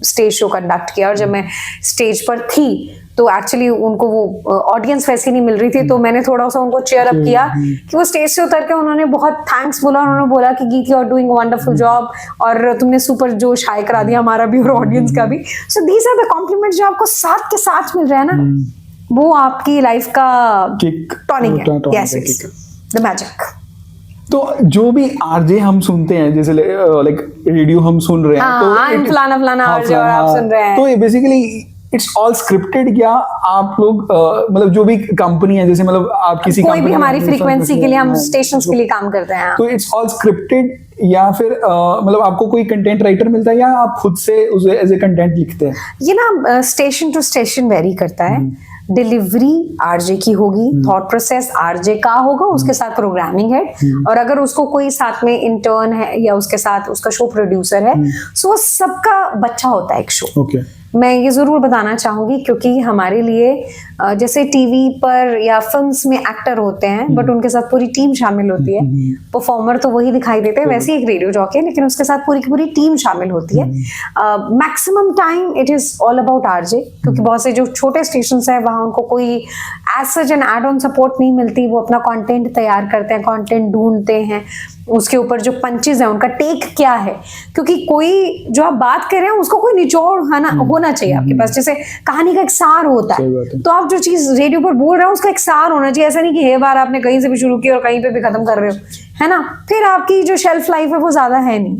A: स्टेज शो कंडक्ट किया, और जब मैं स्टेज पर थी तो एक्चुअली उनको वो ऑडियंस वैसी नहीं मिल रही थी, तो मैंने थोड़ा सा उनको चेयर अप किया कि वो स्टेज से उतर के उन्होंने बहुत थैंक्स बोला, उन्होंने बोला कि Geet you are doing wonderful job और तुमने सुपर जोश हाई करा दिया हमारा भी और ऑडियंस का भी। So these are the compliments जो आपको साथ के साथ मिल रहा है ना, वो आपकी लाइफ का टॉनिक है। Yes, the magic.
B: तो जो भी आरजे हम सुनते हैं, जैसे लाइक रेडियो हम सुन रहे हैं, तो
A: फलाना फलाना आरजे और आप सुन रहे हैं,
B: तो बेसिकली इट्स ऑल स्क्रिप्टेड, या आप लोग मतलब जो भी कंपनी है, जैसे मतलब आप किसी
A: कोई भी हमारी फ्रीक्वेंसी के लिए, हम स्टेशंस के लिए काम करते हैं,
B: तो इट्स ऑल स्क्रिप्टेड, या फिर मतलब आपको कोई कंटेंट राइटर मिलता है या आप खुद से उसे एज ए कंटेंट लिखते हैं?
A: ये ना स्टेशन टू स्टेशन वेरी करता है। डिलीवरी आरजे की होगी, थॉट प्रोसेस आरजे का होगा, उसके साथ प्रोग्रामिंग है, और अगर उसको कोई साथ में इंटर्न है या उसके साथ उसका शो प्रोड्यूसर है, सो सबका बच्चा होता है एक शो। मैं ये जरूर बताना चाहूंगी, क्योंकि हमारे लिए जैसे टीवी पर या फिल्म्स में एक्टर होते हैं, बट उनके साथ पूरी टीम शामिल होती है। परफॉर्मर तो वही दिखाई देते हैं, वैसे ही एक रेडियो जॉकी, लेकिन उसके साथ पूरी की पूरी टीम शामिल होती है। Maximum time it is all about RJ, क्योंकि बहुत से जो छोटे स्टेशन है वहां उनको कोई as such an add on support नहीं मिलती, वो अपना कंटेंट तैयार करते हैं, कंटेंट ढूंढते हैं, उसके ऊपर जो पंचेज है उनका टेक क्या है, क्योंकि कोई जो आप बात कर रहे हैं उसको कोई निचोड़ होना चाहिए आपके पास। जैसे कहानी का एक सार होता है, तो आप जो चीज रेडियो पर बोल रहे हो उसका एक सार होना चाहिए। ऐसा नहीं कि हे बार आपने कहीं से भी शुरू किया और कहीं पे भी खत्म कर रहे हो, है ना, फिर आपकी जो शेल्फ लाइफ है वो ज्यादा है नहीं।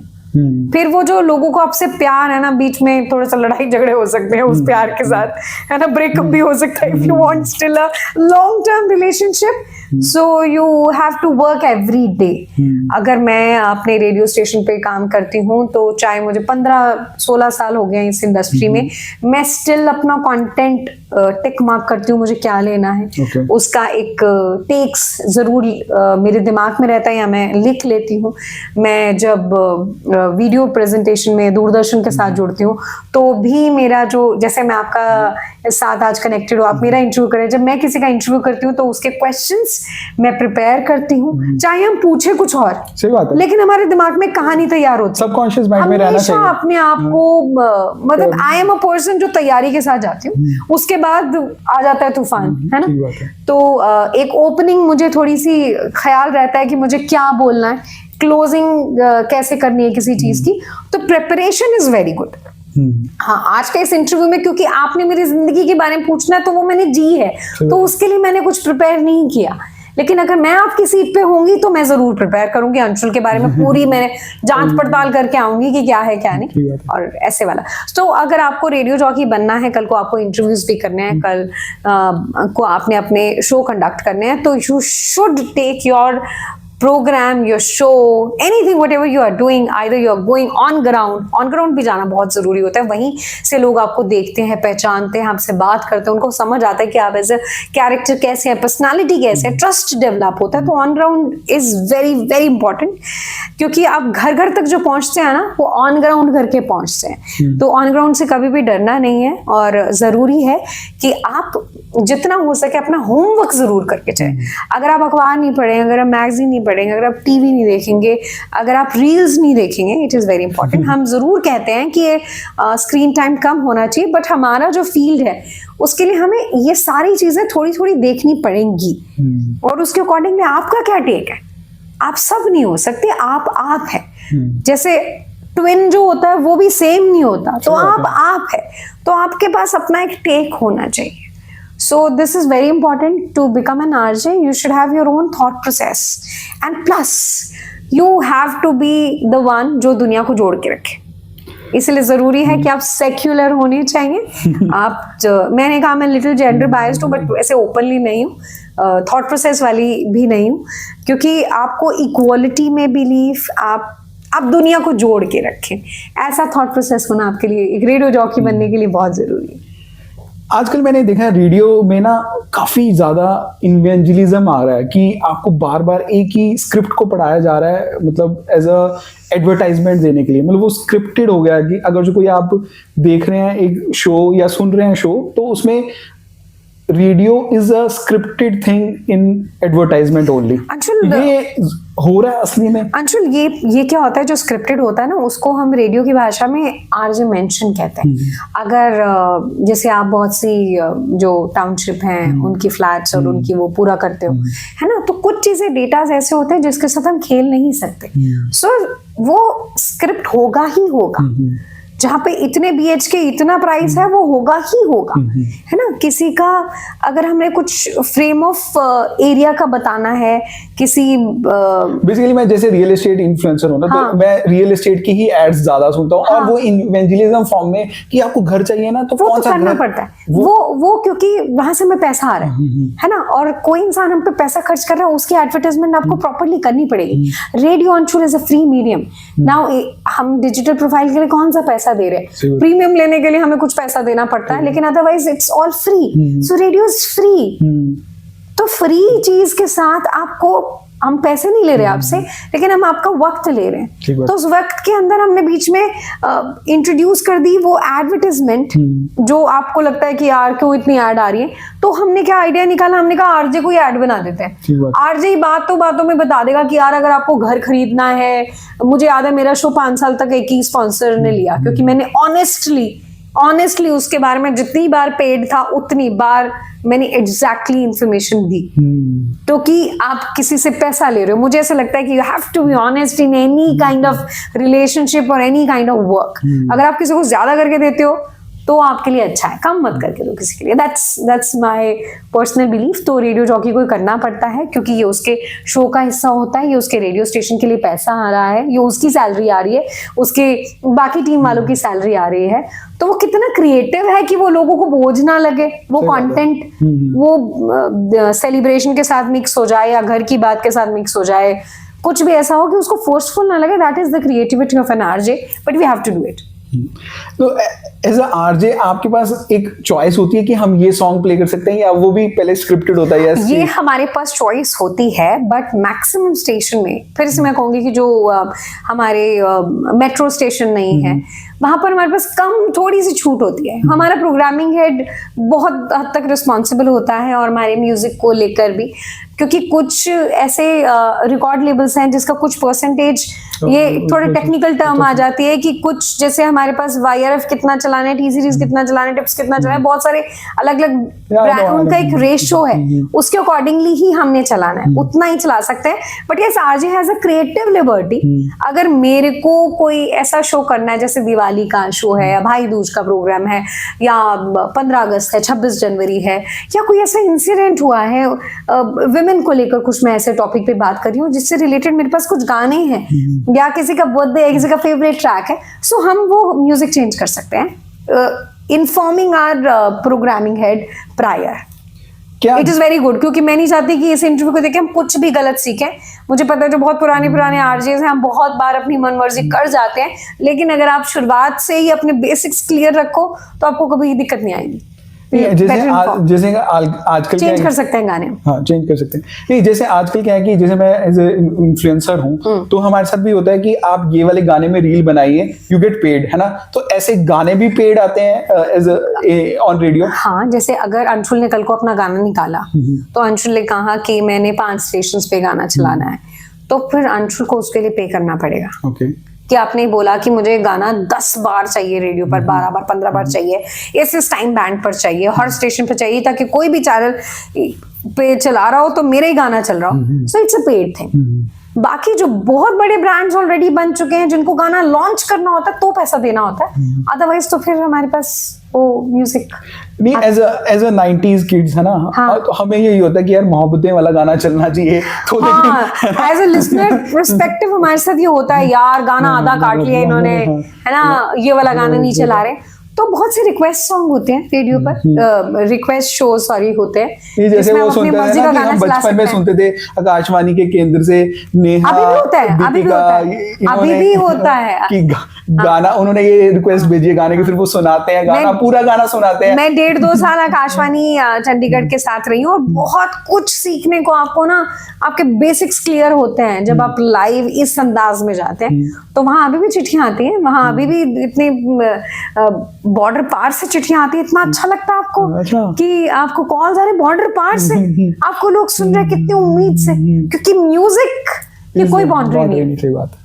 A: फिर वो जो लोगों को आपसे प्यार है ना, बीच में थोड़ा सा लड़ाई झगड़े हो सकते हैं उस प्यार के साथ, है ना, ब्रेकअप भी हो सकता है। If you want still a long term relationship, so you have to work every day. अगर मैं अपने रेडियो स्टेशन पे काम करती हूँ, तो चाहे मुझे 15-16 साल हो गए इस इंडस्ट्री में, मैं स्टिल अपना कंटेंट टिक मार्क करती हूँ, मुझे क्या लेना है, उसका एक टेक्स जरूर मेरे दिमाग में रहता है या मैं लिख लेती हूँ। मैं जब वीडियो प्रेजेंटेशन में दूरदर्शन के साथ जुड़ती हूँ, तो भी मेरा जो, जैसे मैं आपका साथ आज कनेक्टेड हो, आप मेरा इंटरव्यू करें, जब मैं किसी का इंटरव्यू करती हूँ तो उसके क्वेश्चंस मैं प्रिपेयर करती हूँ, चाहे हम पूछे कुछ और,
B: सही बात है,
A: लेकिन हमारे दिमाग में कहानी तैयार होती है,
B: सबकॉन्शियस माइंड में रहना चाहिए
A: अपने आप को। मतलब आई एम अ पर्सन जो तैयारी के साथ जाती हूँ, उसके बाद आ जाता है तूफान, है ना। तो एक ओपनिंग मुझे थोड़ी सी ख्याल रहता है कि मुझे क्या बोलना है, क्लोजिंग कैसे करनी है किसी चीज की, तो प्रिपरेशन इज वेरी गुड। हाँ, आज के इस इंटरव्यू में क्योंकि आपने मेरी जिंदगी के बारे में पूछना है, तो वो मैंने जी है, तो उसके लिए मैंने कुछ प्रिपेयर नहीं किया। लेकिन अगर मैं आपकी सीट पे होंगी तो मैं जरूर प्रिपेयर करूंगी, अंशुल के बारे में पूरी मैंने जांच पड़ताल करके आऊंगी कि क्या है क्या नहीं, और ऐसे वाला। तो अगर आपको रेडियो जॉकी बनना है, कल को आपको इंटरव्यूज भी करने हैं, कल को आपने अपने शो कंडक्ट करने हैं, तो you should take your program, your show, anything, whatever you are doing, either you are going on ground भी जाना बहुत जरूरी होता है। वहीं से लोग आपको देखते हैं, पहचानते हैं, आपसे बात करते हैं, उनको समझ आता है कि आप एज ए कैरेक्टर कैसे है, पर्सनालिटी कैसे है, ट्रस्ट डेवलप होता है। तो on ground is very very important, क्योंकि आप घर घर तक जो पहुंचते हैं ना, वो ऑन ग्राउंड करके पहुंचते हैं। तो ऑन ग्राउंड से कभी भी डरना नहीं है, और जरूरी है कि आप जितना हो सके अपना होमवर्क जरूर करके चलें। अगर आप अखबार नहीं पढ़ेंगे, अगर आप मैगजीन नहीं पढ़ेंगे, अगर आप टीवी नहीं देखेंगे, अगर आप रील्स नहीं देखेंगे, इट इज वेरी इंपॉर्टेंट। हम जरूर कहते हैं कि स्क्रीन टाइम कम होना चाहिए, बट हमारा जो फील्ड है उसके लिए हमें ये सारी चीजें थोड़ी थोड़ी देखनी पड़ेंगी, और उसके अकॉर्डिंगली आपका क्या टेक है। आप सब नहीं हो सकते, आप हैं। जैसे ट्विन जो होता है वो भी सेम नहीं होता, तो आप है, तो आपके पास अपना एक टेक होना चाहिए. So this is very important to become an RJ. You should have your own thought process, and plus you have to be the one जो दुनिया को जोड़ के रखे. इसलिए जरूरी है कि आप सेक्युलर होने चाहिए. मैंने कहा मैं लिटिल जेंडर बायस्ड हूँ, बट ऐसे ओपनली नहीं हूँ, थॉट प्रोसेस वाली भी नहीं हूँ, क्योंकि आपको इक्वालिटी में बिलीफ, आप दुनिया को जोड़ के रखें. ऐसा थॉट प्रोसेस होना आपके लिए, एक रेडियो जॉकी बनने के लिए बहुत जरूरी है.
B: आजकल मैंने देखा है रेडियो में ना काफी ज्यादा इवेंजलिज्म आ रहा है कि आपको बार बार एक ही स्क्रिप्ट को पढ़ाया जा रहा है, मतलब एज अ एडवर्टाइजमेंट देने के लिए. मतलब वो स्क्रिप्टेड हो गया कि अगर जो कोई आप देख रहे हैं एक शो या सुन रहे हैं शो, तो उसमें radio is a scripted thing in advertisement only. ये हो रहा है असली में.
A: अंशुल, ये क्या होता है, जो स्क्रिप्टेड होता है ना, उसको हम रेडियो की भाषा में आरजे मेंशन कहते हैं. अगर जैसे आप बहुत सी जो टाउनशिप हैं उनकी फ्लैट्स और उनकी वो पूरा करते हो, है ना, तो कुछ चीजें डेटाज ऐसे होते हैं जिसके साथ हम खेल नहीं सकते. सो वो स्क्रिप्ट होगा ही होगा. जहाँ पे इतने BHK इतना प्राइस है वो होगा ही होगा, है ना. किसी का अगर हमें कुछ फ्रेम ऑफ एरिया का बताना है, किसी
B: बेसिकली मैं जैसे रियल एस्टेट इन्फ्लुएंसर हूँ ना, तो मैं रियल एस्टेट की ही एड्स ज्यादा सुनता हूँ. और वो इवेंजलिज्म फॉर्म में कि आपको घर चाहिए ना, तो
A: वो
B: कौन
A: तो
B: सा
A: करना पड़ता है. वो क्योंकि वहां से हमें पैसा आ रहा है ना, और कोई इंसान हम पे पैसा खर्च कर रहा है, उसकी एडवर्टाइजमेंट आपको प्रॉपर्ली करनी पड़ेगी. Radio Anshul is a free medium. Now हम डिजिटल प्रोफाइल के लिए कौन सा पैसा दे रहे हैं, प्रीमियम लेने के लिए हमें कुछ पैसा देना पड़ता है, लेकिन otherwise it's all free. So radio is free. तो फ्री चीज के साथ आपको हम पैसे नहीं ले रहे आपसे, लेकिन हम आपका वक्त ले रहे हैं. तो उस वक्त के अंदर हमने बीच में इंट्रोड्यूस कर दी वो एडवर्टाइजमेंट, जो आपको लगता है कि यार क्यों इतनी ऐड आ रही है. तो हमने क्या आइडिया निकाला, हमने कहा आरजे को ही ऐड बना देते हैं. आरजे बातों में बता देगा कि यार अगर आपको घर खरीदना है, मुझे याद है मेरा शो 5 साल तक एक ही स्पॉन्सर ने लिया, क्योंकि मैंने ऑनेस्टली उसके बारे में जितनी बार पेड था उतनी बार मैंने एग्जैक्टली इंफॉर्मेशन दी. तो कि आप किसी से पैसा ले रहे हो, मुझे ऐसा लगता है कि you have to be honest in any kind of relationship और एनी काइंड ऑफ वर्क. अगर आप किसी को ज्यादा करके देते हो तो आपके लिए अच्छा है, कम मत करके दो किसी के लिए. That's my personal belief. तो रेडियो जॉकी को करना पड़ता है, क्योंकि ये उसके शो का हिस्सा होता है, ये उसके रेडियो स्टेशन के लिए पैसा आ रहा है, ये उसकी सैलरी आ रही है, उसके बाकी टीम वालों की सैलरी आ रही है. तो वो कितना क्रिएटिव है कि वो लोगों को बोझ ना लगे, वो कंटेंट वो सेलिब्रेशन के साथ मिक्स हो जाए या घर की बात के साथ मिक्स हो जाए, कुछ भी ऐसा हो कि उसको फोर्सफुल ना लगे. That is the creativity of an RJ, but we have to do it.
B: तो एज अ आरजे आपके पास एक चॉइस होती है कि हम ये सॉन्ग प्ले कर सकते हैं, या वो भी पहले स्क्रिप्टेड होता है?
A: ये हमारे पास चॉइस होती है, बट मैक्सिमम स्टेशन में, फिर से मैं कहूंगी कि जो हमारे मेट्रो स्टेशन नहीं है, वहां पर हमारे पास थोड़ी सी छूट होती है. हमारा प्रोग्रामिंग हेड बहुत हद तक रिस्पॉन्सिबल होता है, और हमारे म्यूजिक को लेकर भी, क्योंकि कुछ ऐसे रिकॉर्ड लेबल्स हैं जिसका कुछ परसेंटेज, ये थोड़ा टेक्निकल टर्म आ जाती है कि कुछ, जैसे हमारे पास YRF कितना चलाना है, T सीरीज कितना चलाना है, टिप्स कितना चलाना है, बहुत सारे अलग अलग उनका एक रेशियो है, उसके अकॉर्डिंगली ही हमने चलाना है, उतना ही चला सकते हैं. But yes, RJ has a creative liberty. अगर मेरे को कोई ऐसा शो करना है, जैसे दिवाली का शो है, या भाई दूज का प्रोग्राम है, या 15 अगस्त है, 26 जनवरी है, या कोई ऐसा इंसिडेंट हुआ है विमेन को लेकर, कुछ मैं ऐसे टॉपिक पे बात कर रही हूँ जिससे रिलेटेड मेरे पास कुछ गाने हैं, या किसी का बर्थडे है, किसी का फेवरेट ट्रैक है, सो हम वो म्यूजिक चेंज कर सकते हैं, informing our programming head prior. It is very good, क्योंकि मैं नहीं चाहती कि इस इंटरव्यू को देख के हम कुछ भी गलत सीखें. मुझे पता है जो बहुत पुराने आरजेस हैं, हम बहुत बार अपनी मनमर्जी कर जाते हैं, लेकिन अगर आप शुरुआत से ही अपने बेसिक्स क्लियर रखो तो आपको कभी दिक्कत नहीं आएगी.
B: जैसे आजकल
A: चेंज कर सकते हैं गाने.
B: हाँ, चेंज कर सकते हैं. नहीं, जैसे आजकल क्या है कि जैसे मैं एज ए इन्फ्लुएंसर हूँ, तो हमारे साथ भी होता है कि आप ये वाले गाने में रील बनाइए, यू गेट पेड, है ना. तो ऐसे गाने भी पेड आते हैं एज ऑन रेडियो.
A: हाँ, जैसे अगर अंशुल ने कल को अपना गाना निकाला, तो अंशुल ने कहा कि मैंने 5 स्टेशन पे गाना चलाना है, तो फिर अंशुल को उसके लिए पे करना पड़ेगा.
B: ओके.
A: कि आपने बोला कि मुझे गाना 10 बार चाहिए रेडियो पर, 12 बार, 15 बार चाहिए, इस टाइम बैंड पर चाहिए, हर स्टेशन पर चाहिए, ताकि कोई भी चैनल पे चला रहा हो तो मेरा ही गाना चल रहा हो. So it's a paid thing. बाकी जो बहुत बड़े ब्रांड्स ऑलरेडी बन चुके हैं जिनको गाना लॉन्च करना होता है तो पैसा देना होता है, अदरवाइज तो फिर हमारे पास वो म्यूजिक
B: नहीं, एज अ 90s किड्स है ना,
A: हाँ।
B: तो हमें यही होता है कि यार मोहब्बतें वाला गाना चलना चाहिए, तो लेकिन
A: एज अ लिसनर पर्सपेक्टिव हमारे साथ ये होता है, यार गाना आधा काट लिया इन्होंने, है ना, ये वाला गाना नहीं चला रहे। तो बहुत से रिक्वेस्ट सॉन्ग होते हैं रेडियो पर, रिक्वेस्ट शो सॉरी होते हैं,
B: ये जैसे
A: जिसमें
B: वो
A: हम अपनी
B: सुनते हैं
A: मर्जी
B: ना
A: का
B: कि
A: गाना
B: हम
A: चला
B: बचपन में
A: सकते हैं।
B: सुनते थे आकाशवाणी के केंद्र से नेहा,
A: अभी भी होता है, अभी भी
B: दीपिका,
A: होता है, अभी
B: इन्होंने
A: भी होता है।
B: कि गाना उन्होंने ये रिक्वेस्ट भेजी है गाने की, फिर वो सुनाते हैं गाना, पूरा गाना सुनाते हैं।
A: मैं 1.5-2 साल आकाशवाणी चंडीगढ़ के साथ रही हूँ और बहुत कुछ सीखने को आपको ना, आपके बेसिक्स क्लियर होते हैं जब आप लाइव इस अंदाज में जाते हैं। तो वहां अभी भी चिट्ठियां आती हैं, वहां अभी भी इतने बॉर्डर पार से चिट्ठियां आती है, इतना अच्छा लगता है आपको
B: अच्छा।
A: कि आपको कॉल्स आ रहे बॉर्डर पार से, आपको लोग सुन रहे हैं कितनी उम्मीद से, क्योंकि म्यूजिक की कोई बाउंड्री नहीं है।
B: सही बात है।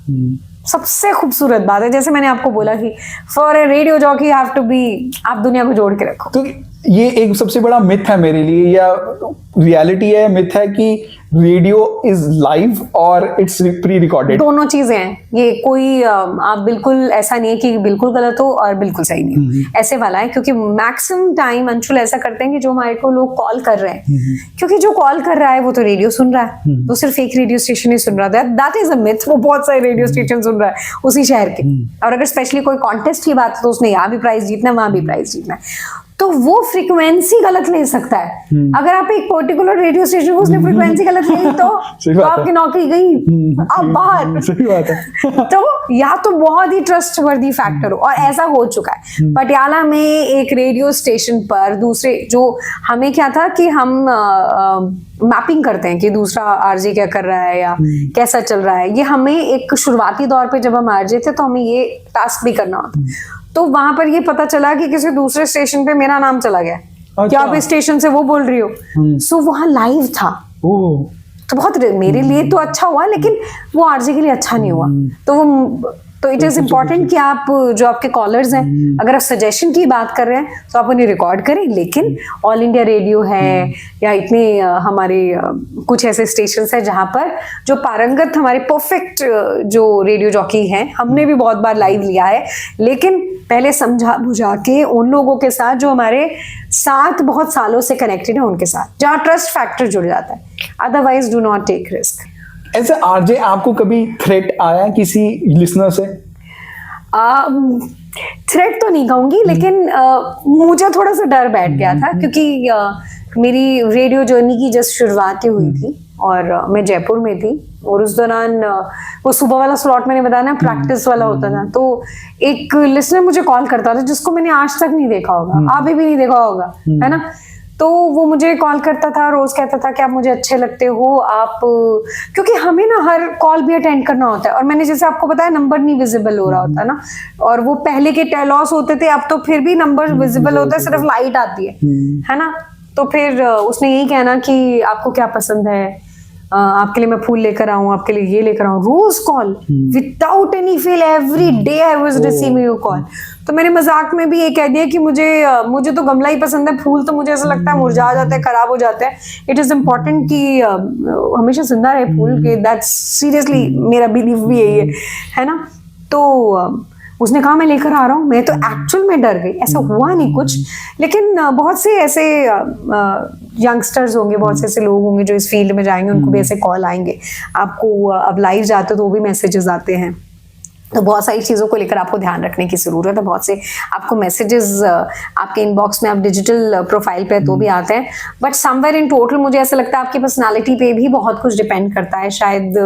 A: सबसे खूबसूरत बात है, जैसे मैंने आपको बोला कि for a radio jockey have to be, आप दुनिया को जोड़ के रखो।
B: तो ये एक सबसे बड़ा मिथ है मेरे लिए, या रियलिटी है, मिथ है कि रेडियो इज लाइव और इट्स प्री रिकॉर्डेड?
A: दोनों चीजें हैं, ये कोई आप बिल्कुल ऐसा नहीं है कि बिल्कुल गलत हो और बिल्कुल सही नहीं हो, ऐसे वाला है। क्योंकि मैक्सिमम टाइम अंशुल ऐसा करते हैं कि जो हमारे को लोग कॉल कर रहे हैं, क्योंकि जो कॉल कर रहा है वो तो रेडियो सुन रहा है, वो सिर्फ एक रेडियो स्टेशन ही सुन रहा है, दैट इज अ मिथ। वो बहुत सारे रेडियो स्टेशन सुन रहा है उसी शहर के, और अगर स्पेशली कोई कॉन्टेस्ट की बात है तो उसने यहाँ भी प्राइज जीतना है, वहां भी प्राइज जीतना है, तो वो फ्रीक्वेंसी गलत ले सकता है। अगर आप एक पर्टिकुलर रेडियो स्टेशन को उसने फ्रीक्वेंसी गलत ली तो आपकी नौकरी गई, आप बाहर।
B: सही बात है।
A: तो या तो बहुत ही ट्रस्टवर्दी फैक्टर हो, और ऐसा हो चुका है पटियाला में एक रेडियो स्टेशन पर दूसरे, जो हमें क्या था कि हम मैपिंग करते हैं कि दूसरा आरजे क्या कर रहा है या कैसा चल रहा है, ये हमें एक शुरुआती दौर पे जब हम आरजे थे तो हमें ये टास्क भी करना होता। तो वहां पर ये पता चला कि किसी दूसरे स्टेशन पे मेरा नाम चला गया, क्या आप इस स्टेशन से वो बोल रही हो, सो वहां लाइव था। तो बहुत मेरे लिए तो अच्छा हुआ, लेकिन वो आरजे के लिए अच्छा नहीं हुआ। तो इट इज इम्पोर्टेंट कि आप जो आपके कॉलर्स हैं, अगर आप सजेशन की बात कर रहे हैं तो आप उन्हें रिकॉर्ड करें, लेकिन ऑल इंडिया रेडियो है या इतने हमारे कुछ ऐसे स्टेशंस हैं जहां पर जो पारंगत हमारे परफेक्ट जो रेडियो जॉकी हैं, हमने भी बहुत बार लाइव लिया है, लेकिन पहले समझा बुझा के उन लोगों के साथ जो हमारे साथ बहुत सालों से कनेक्टेड है, उनके साथ जहाँ ट्रस्ट फैक्टर जुड़ जाता है। Otherwise do not take risk.
B: ऐसे आरजे आपको कभी थ्रेट आया किसी लिसनर से?
A: थ्रेट तो नहीं कहूंगी, लेकिन मुझे थोड़ा सा डर बैठ गया था, क्योंकि मेरी रेडियो जर्नी की जस्ट शुरुआत हुई थी और मैं जयपुर में थी, और उस दौरान वो सुबह वाला स्लॉट मैंने बताया ना, प्रैक्टिस वाला होता था। तो एक लिसनर मुझे कॉल करता था जिसको मैंने आज तक नहीं देखा होगा, अभी भी नहीं देखा होगा, है ना। तो वो मुझे कॉल करता था, रोज कहता था कि आप मुझे अच्छे लगते हो, आप, क्योंकि हमें ना हर कॉल भी अटेंड करना होता है, और मैंने जैसे आपको बताया नंबर नहीं विजिबल हो रहा होता ना, और वो पहले के टेलॉस होते थे, अब तो फिर भी नंबर विजिबल होता है, सिर्फ लाइट आती है ना। तो फिर उसने यही कहना कि आपको क्या पसंद है, आपके लिए मैं फूल लेकर आऊं, आपके लिए ये लेकर आऊं, रोज call without any fail, every day I was receiving your call. तो मैंने मजाक में भी ये कह दिया कि मुझे तो गमला ही पसंद है, फूल तो मुझे ऐसा लगता है मुरझा जाते हैं, खराब हो जाते हैं। इट इज इम्पोर्टेंट कि हमेशा जिंदा रहे फूल के, दैट्स सीरियसली मेरा बिलीव भी यही है ना। तो उसने कहा मैं लेकर आ रहा हूँ, मैं तो एक्चुअल में डर गई, ऐसा हुआ नहीं कुछ, लेकिन बहुत से ऐसे यंगस्टर्स होंगे, बहुत से ऐसे लोग होंगे जो इस फील्ड में जाएंगे, उनको भी ऐसे कॉल आएंगे। आपको अब लाइव जाते हो तो वो भी मैसेजेस आते हैं, तो बहुत सारी चीज़ों को लेकर आपको ध्यान रखने की ज़रूरत है। बहुत से आपको मैसेजेस आपके इनबॉक्स में, आप डिजिटल प्रोफाइल पे तो भी आते हैं, बट समवेयर इन टोटल मुझे ऐसा लगता है आपकी पर्सनालिटी पे भी बहुत कुछ डिपेंड करता है। शायद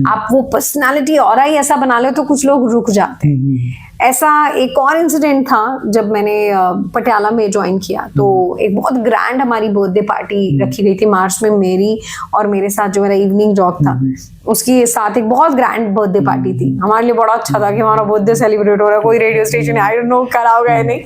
A: आप वो पर्सनालिटी और ही ऐसा बना ले तो कुछ लोग रुक जाते हैं। ऐसा एक और इंसिडेंट था जब मैंने पटियाला में ज्वाइन किया, तो एक बहुत ग्रैंड हमारी बर्थडे पार्टी रखी गई थी मार्च में, मेरी और मेरे साथ जो मेरा इवनिंग जॉब था उसके साथ एक बहुत ग्रैंड बर्थडे पार्टी थी। हमारे लिए बड़ा अच्छा था कि हमारा बर्थडे सेलिब्रेट हो रहा है, कोई radio station I don't know करा होगा या नहीं।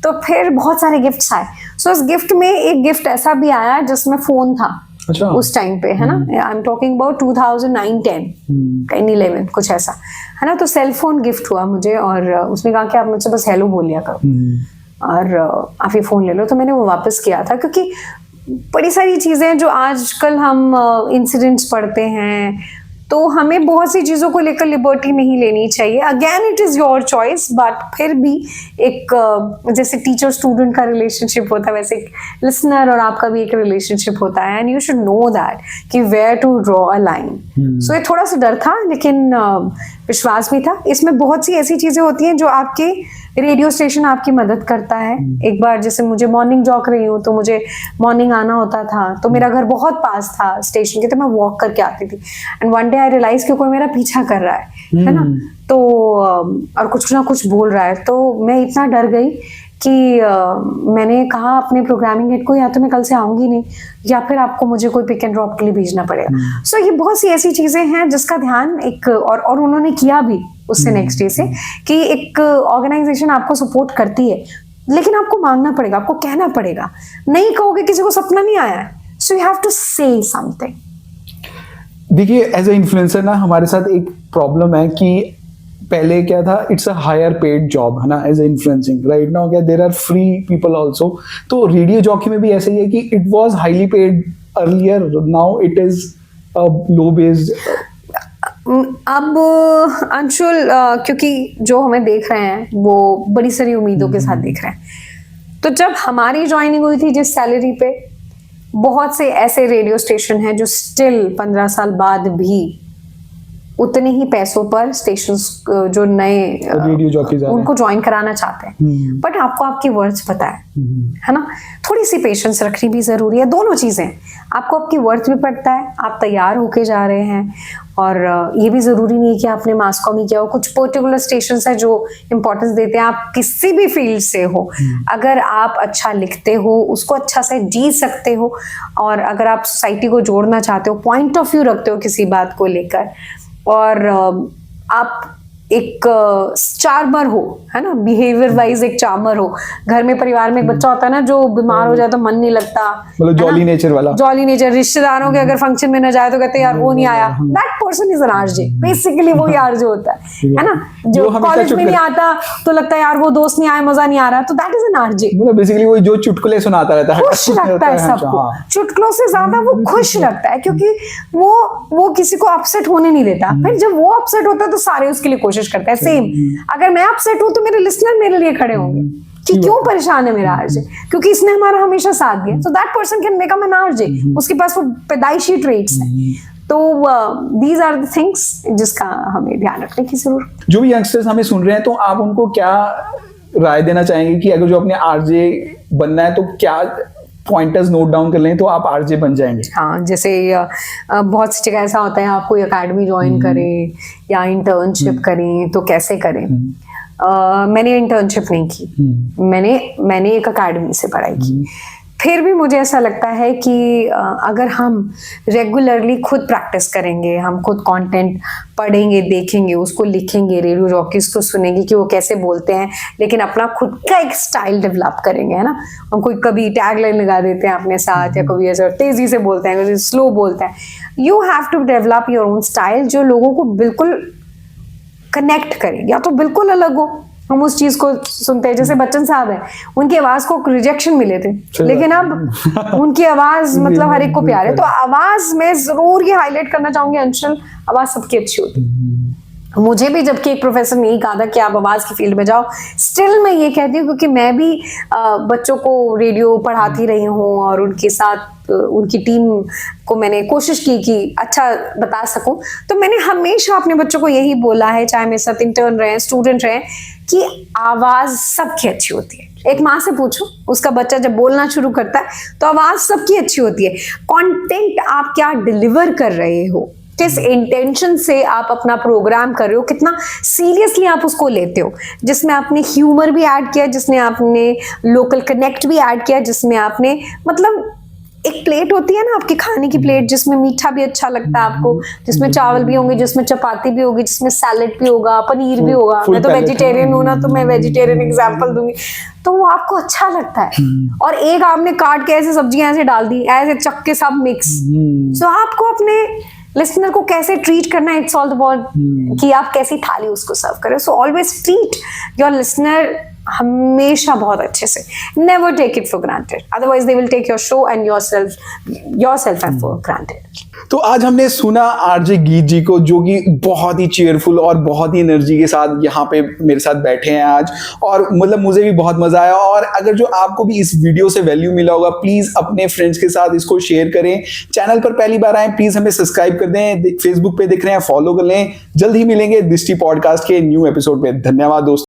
A: तो फिर बहुत सारे गिफ्ट्स आए। सो इस गिफ्ट में एक गिफ्ट ऐसा भी आया जिसमें फोन था।
B: अच्छा।
A: उस टाइम पे, है ना, आई एम टॉकिंग अबाउट 2009-10 कुछ ऐसा, है ना। तो सेल फोन गिफ्ट हुआ मुझे, और उसने कहा कि आप मुझसे बस हेलो बोल लिया करो और आप ये फोन ले लो। तो मैंने वो वापस किया था, क्योंकि बड़ी सारी चीजें जो आजकल हम इंसिडेंट्स पढ़ते हैं, तो हमें बहुत सी चीज़ों को लेकर लिबर्टी नहीं लेनी चाहिए. Again it is your choice, but फिर भी एक जैसे टीचर स्टूडेंट का रिलेशनशिप होता है, वैसे लिसनर और आपका भी एक रिलेशनशिप होता है, and you should know that कि where to draw a line. So ये थोड़ा सा डर था, लेकिन विश्वास भी था. इसमें बहुत सी ऐसी चीज़ें होती हैं जो आपके रेडियो स्टेशन आपकी मदद करता है. एक बार जैसे मुझे मॉर्निंग जॉक रही हूँ, तो मुझे मॉर्निंग आना होता था, तो मेरा घर बहुत पास था स्टेशन के, तो मैं वॉक करके आती थी. And one day I realise कि कोई मेरा पीछा कर रहा है ना, तो और कुछ ना कुछ बोल रहा है. तो मैं इतना डर गई कि मैंने कहा अपने प्रोग्रामिंग हेड को, या तो मैं कल से आऊंगी नहीं, या फिर आपको मुझे कोई पिक एंड ड्रॉप के लिए भेजना पड़ेगा. सो ये बहुत सी ऐसी चीजें हैं जिसका ध्यान एक और उन्होंने किया भी उससे नेक्स्ट डे से, कि एक ऑर्गेनाइजेशन आपको सपोर्ट करती है, लेकिन आपको मांगना पड़ेगा, आपको कहना पड़ेगा. नहीं कहोगे, किसी को सपना नहीं आया है, so you have to say something.
B: देखिए, एज ए इन्फ्लुएंसर ना हमारे साथ एक प्रॉब्लम है कि पहले क्या था, it's a higher paid job है ना, as a influencing. Right now क्या there are free people also. तो रेडियो जॉकी में भी ऐसा ही है कि it was highly paid earlier, now it is low based.
A: अब अंशुल, क्योंकि जो हमें देख रहे हैं वो बड़ी सारी उम्मीदों के साथ देख रहे हैं, तो जब हमारी ज्वाइनिंग हुई थी जिस सैलरी पे, बहुत से ऐसे रेडियो स्टेशन हैं जो स्टिल 15 साल बाद भी उतने ही पैसों पर स्टेशंस जो नए
B: रेडियो जॉकीज
A: उनको ज्वाइन कराना चाहते हैं. बट आपको आपकी वर्थ पता है ना. थोड़ी सी पेशेंस रखनी भी जरूरी है. दोनों चीजें, आपको आपकी वर्थ भी पड़ता है, आप तैयार होके जा रहे हैं, और ये भी जरूरी नहीं है कि आपने मास कॉम ही किया हो. कुछ पर्टिकुलर स्टेशंस हैं जो इंपॉर्टेंस देते हैं. आप किसी भी फील्ड से हो, अगर आप अच्छा लिखते हो, उसको अच्छा से जी सकते हो, और अगर आप सोसाइटी को जोड़ना चाहते हो, पॉइंट ऑफ व्यू रखते हो किसी बात को लेकर, और आप एक चार्मर हो, है ना, बिहेवियर वाइज एक चार्मर हो. घर में परिवार में एक बच्चा होता है ना, जो बीमार हो जाए तो मन नहीं लगता,
B: मतलब जॉली नेचर वाला,
A: जॉली नेचर. रिश्तेदारों के अगर फंक्शन में न जाए तो कहते हैं यार वो नहीं आया. That person is an RJ. Basically वो आरजे होता है ना, जो कॉलेज में नहीं आता तो लगता है यार वो दोस्त नहीं आया, मजा नहीं आ रहा, तो दैट इज एन आरजे.
B: मतलब बेसिकली वो जो चुटकुले सुनाता रहता है,
A: खुश लगता है सबको. चुटकुलों से ज्यादा वो खुश लगता है, क्योंकि वो किसी को अपसेट होने नहीं देता. फिर जब वो अपसेट होता है तो सारे उसके लिए कोशिश करते हैं. सेम, अगर मैं अपसेट हूं तो मेरे लिसनर मेरे लिए खड़े होंगे कि क्यों परेशान है मेरा आरजे, क्योंकि इसने हमारा हमेशा साथ दिया. So that person can become an RJ. उसके पास वो पैदाइशी ट्रेट्स हैं. तो दीज आर द थिंग्स जिसका हमें ध्यान रखने की जरूरत.
B: जो भी यंगस्टर्स हमें सुन रहे हैं, तो आप उनको क्या राय देना चाहेंगे कि अगर जो अपने आरजे बनना है तो क्या पॉइंटर्स नोट डाउन कर लें तो आप आरजे बन जाएंगे?
A: हाँ, जैसे बहुत सी जगह ऐसा होता है, आप कोई अकेडमी ज्वाइन करें या इंटर्नशिप करें तो कैसे करें. मैंने इंटर्नशिप नहीं की, मैंने एक अकेडमी से पढ़ाई की. फिर भी मुझे ऐसा लगता है कि अगर हम रेगुलरली खुद प्रैक्टिस करेंगे, हम खुद कंटेंट पढ़ेंगे, देखेंगे, उसको लिखेंगे, रेडियो जॉकीज को सुनेंगे कि वो कैसे बोलते हैं, लेकिन अपना खुद का एक स्टाइल डेवलप करेंगे, है ना. हम कोई कभी टैग लाइन लगा देते हैं अपने साथ, या कभी ऐसे तेजी से बोलते हैं, कभी स्लो बोलते हैं. You have to develop your own style जो लोगों को बिल्कुल कनेक्ट करे, या तो बिल्कुल अलग हो. हम उस चीज को सुनते हैं, जैसे बच्चन साहब है, उनकी आवाज को रिजेक्शन मिले थे, लेकिन अब उनकी आवाज मतलब हर एक को प्यार है. तो आवाज में जरूर ये हाईलाइट करना चाहूंगी अंशुल, आवाज सबकी अच्छी होती है. मुझे भी जबकि एक प्रोफेसर ने कहा था कि आप आवाज की फील्ड में जाओ, स्टिल मैं ये कहती हूँ, क्योंकि मैं भी बच्चों को रेडियो पढ़ाती रही हूँ, और उनके साथ उनकी टीम को मैंने कोशिश की कि अच्छा बता सकूं. तो मैंने हमेशा अपने बच्चों को यही बोला है, चाहे मेरे साथ इंटर्न रहे, स्टूडेंट रहे, कि आवाज सबकी अच्छी होती है. एक माँ से पूछो, उसका बच्चा जब बोलना शुरू करता है तो आवाज सबकी अच्छी होती है. कंटेंट आप क्या डिलीवर कर रहे हो, किस इंटेंशन से आप अपना प्रोग्राम कर रहे हो, कितना सीरियसली आप उसको लेते हो, जिसमें आपने ह्यूमर भी ऐड किया, जिसमें आपने लोकल कनेक्ट भी ऐड किया, जिसमें आपने मतलब एक प्लेट होती है ना आपकी खाने की प्लेट, जिसमें मीठा भी अच्छा लगता है आपको, जिसमें चावल भी होंगे, जिसमें चपाती भी होगी, जिसमें सैलेड भी होगा, पनीर भी होगा. मैं तो वेजिटेरियन हूं ना, तो मैं वेजिटेरियन एग्जांपल दूंगी, तो वो आपको अच्छा लगता है. और एक आपने काट के ऐसे सब्जियां ऐसे डाल दी, ऐसे चक्के सब मिक्स. सो आपको अपने लिसनर को कैसे ट्रीट करना है, इट्स ऑल अबाउट कि आप कैसी थाली उसको सर्व करें. So always treat your listener हमेशा बहुत अच्छे से. Never take it for granted. Otherwise, they will take your show and yourself for granted.
B: तो आज हमने सुना आरजे गीत जी को, जो कि बहुत ही चेयरफुल और बहुत ही एनर्जी के साथ यहाँ पे मेरे साथ बैठे हैं आज, और मतलब मुझे भी बहुत मजा आया. और अगर जो आपको भी इस वीडियो से वैल्यू मिला होगा, प्लीज अपने फ्रेंड्स के साथ इसको शेयर करें. चैनल पर पहली बार आए, प्लीज हमें सब्सक्राइब कर दें. फेसबुक पे देख रहे हैं, फॉलो कर लें. जल्द ही मिलेंगे दृष्टि पॉडकास्ट के न्यू एपिसोड में. धन्यवाद दोस्तों.